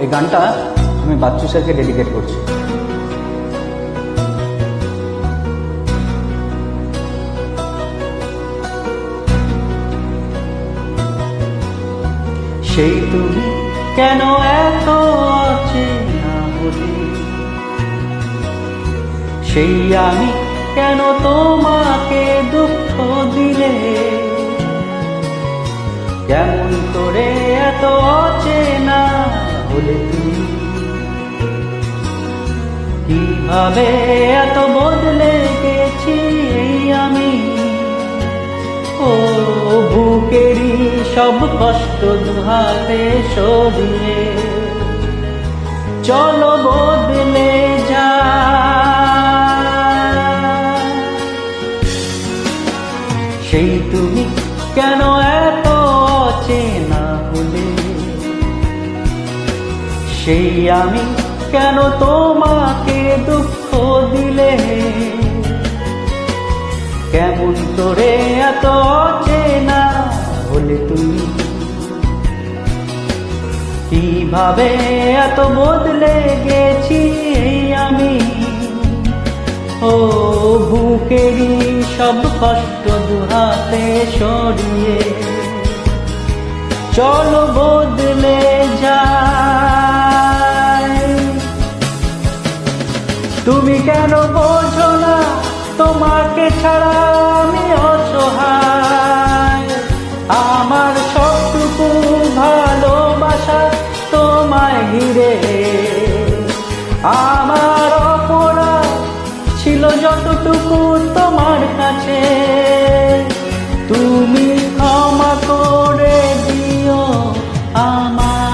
এই গানটা আমি বাচ্চু স্যারকে ডেডিকেট করছি। সেই তুমি কেন এত অচেনা হলে, সেই আমি কেন তোমাকে দুঃখ দিলে, কেমন করে এত অচেনা হলে তুমি, কিভাবে এত বদলে গেছি এই আমি। ও বুকেরই সব কষ্ট দুহাতে সরিয়ে চলো বদলে যা। সেই তুমি কেন এত অচেনা হলে, সেই আমি কেন তোমাকে দুঃখ দিলে, কেমন করে এত অচেনা হলে তুমি, কিভাবে এত বদলে গেছি এই আমি। ও বুকেরই সব কষ্ট দুহাতে সরিয়ে চলো বদলে যাই। তুমি কেন বোঝো না তোমাকে ছাড়া আমি অসহায়, আমার সবটুকু ভালোবাসা তোমায় ঘিরে, আমার অপরাধ ছিল যতটুকু তোমার কাছে, তুমি ক্ষমা করে দিও আমায়।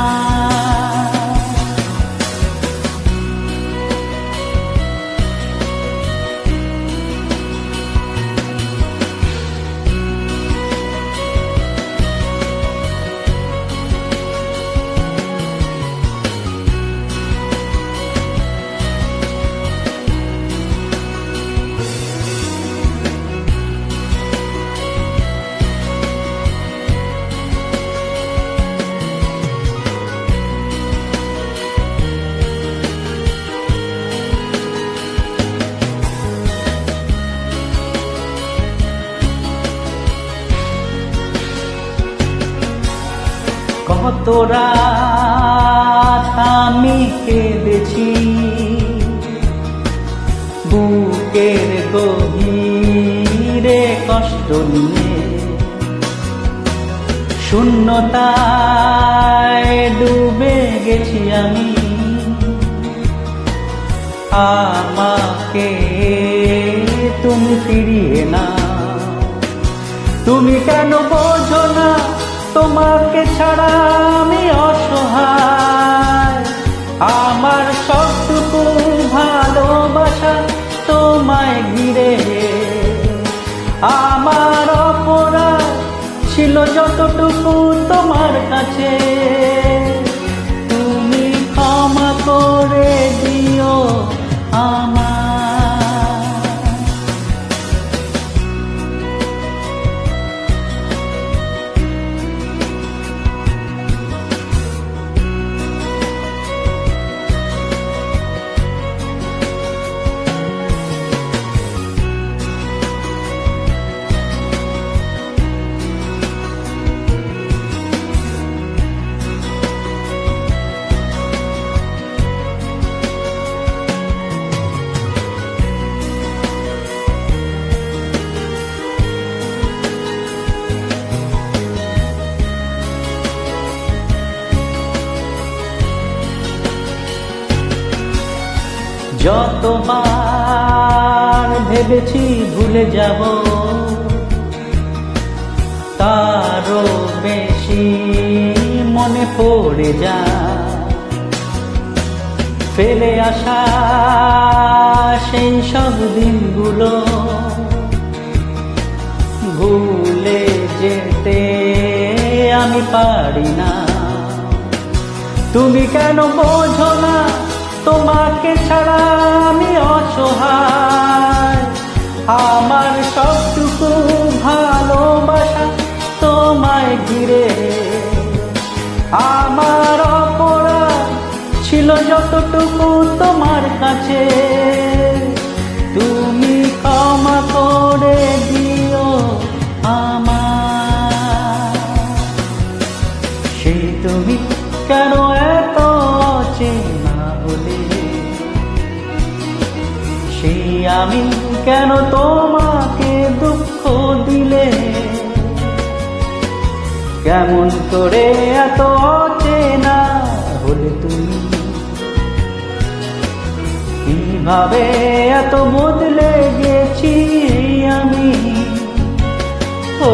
কত রাত আমি কেঁদেছি বুকের গভীরে কষ্ট নিয়ে, শূন্যতায় ডুবে গেছি আমি, আমাকে তুমি ফিরিয়ে না। তুমি কেন বোঝো না তোমাকে ছাড়া আমি অসহায়, আমার সবটুকু ভালোবাসা তোমায় ঘিরে, আমার অপরাধ ছিল যতটুকু তোমার কাছে, তুমি ক্ষমা করে দিও আমায়। যতবার ভেবেছি ভুলে যাব, তারও বেশি মনে পড়ে যায় ফেলে আসা সেই সব দিনগুলো, ভুলে যেতে আমি পারি না। তুমি কেন বোঝো না তোমাকে ছাড়া আমি অসহায়, আমার সবটুকু ভালোবাসা তোমায় ঘিরে, আমার অপরাধ ছিল যতটুকু তোমার কাছে, তুমি ক্ষমা করে দিও আমার। সেই তুমি কেন এত অচেনা হলে, সেই আমি কেন তোমাকে দুঃখ দিলে, কেমন করে এত অচেনা হলে তুমি, কিভাবে এত বদলে গেছি আমি। ও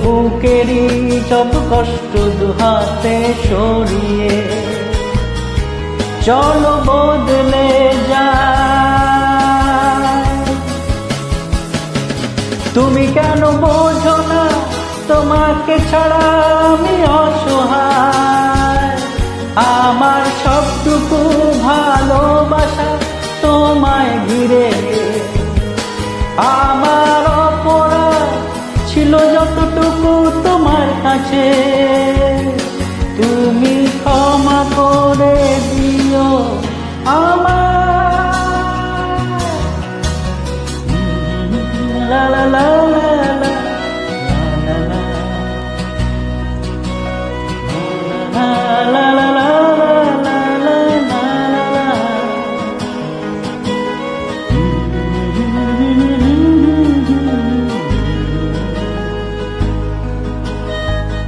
বুকেরই সব কষ্ট দুহাতে সরিয়ে চলো বদলে যায়। তুমি কেন বোঝো না তোমাকে ছাড়া আমি অসহায়, আমার সবটুকু ভালোবাসা তোমায় ঘিরে। আমার অপরাধ ছিল যতটুকু তোমার কাছে, তুমি ক্ষমা করে দিও আমার। লা লা লা।